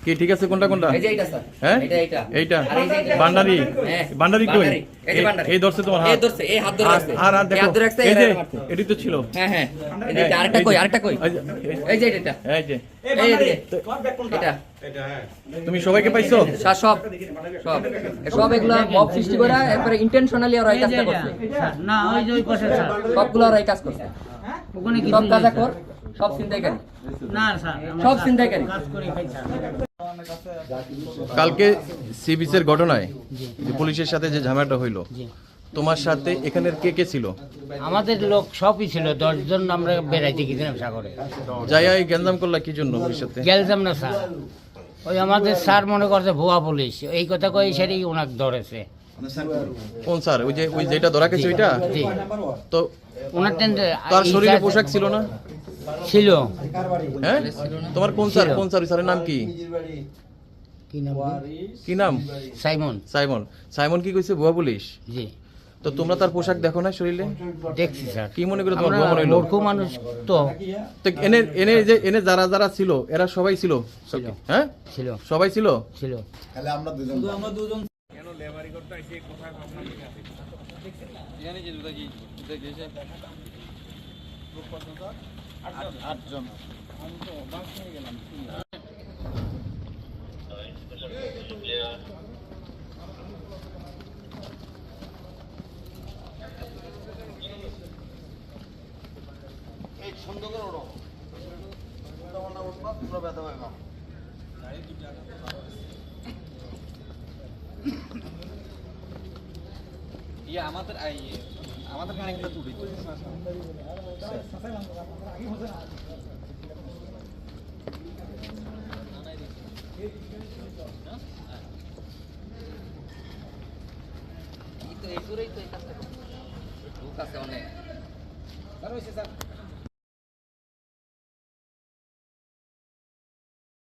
কি ঠিক আছে কোনটা কোনটা? এই যে এইটা স্যার। হ্যাঁ এইটা। এইটা আর এই যে এইটা। বান্ডারি। হ্যাঁ। বান্ডারি কই? এই যে বান্ডারি। এই ধরছে তোমার হাত। এই ধরছে, এই হাত ধরে আছে। আর এই দেখো হাত ধরে রাখছে, এই যে এরা মারছে। এডি তো ছিল। হ্যাঁ হ্যাঁ। এই যে আরেকটা কই? আরেকটা কই? এই যে এটা। এই যে এই যে এটা। তুমি সবাইকে পাইছো? স্যার সব সব এগুলা মব সৃষ্টি করা একবারে ইন্টেনশনালি ওরা এই কাজটা করছে। না ওই যে ওই পাশে স্যার সবগুলো ওরা এই কাজ করছে। ওখানে কি সব কাজা কর, সব চিন্তাকারী, না স্যার সব চিন্তাকারী। কাজ করে খাই স্যার। কালকে সি বিচের ঘটনায় যে পুলিশের সাথে যে ঝামেলাটা হইলো, তোমার সাথে এখানের কে কে ছিল? আমাদের লোক সবই ছিল, 10 জন আমরা বেড়াইতে গেছিলাম সাগরে। যাইয়া এই গ্যাঞ্জাম করলা কি জন্য পুলিশের সাথে? গেলতাম না স্যার, ওই আমাদের স্যার মনে করছে ভুয়া পুলিশ, এই কথা কই সেটাই ওনাকে ধরেছে। কোন স্যার? ওই যে ওই যেটা ধরা গেছে ওইটা? জি। তো ওনার তার শরীরে পোশাক ছিল না? ছিল। হ্যাঁ তোমার কোন স্যার? ছিল। কোন স্যার? ওই স্যারের নাম কি? কি নাম? কি নাম? সাইমন। সাইমন। সাইমন কি কইছে ভুয়া পুলিশ? জি তো তোমরা তার পোশাক দেখো না শরীরে? দেখছি স্যার। কি মনে করে তোমার আমরা ভুয়া মনে হইলো? মূর্খ মানুষ তো। তো এনে এনে যে এনে যারা যারা ছিল এরা সবাই ছিল? ছিল। হ্যাঁ ছিল সবাই ছিল। ছিল। আমাদের কানেক্টটা তুলি এই তো এই করেই তো এই কাজটা করছে। লোক আছে অনেক। স্যার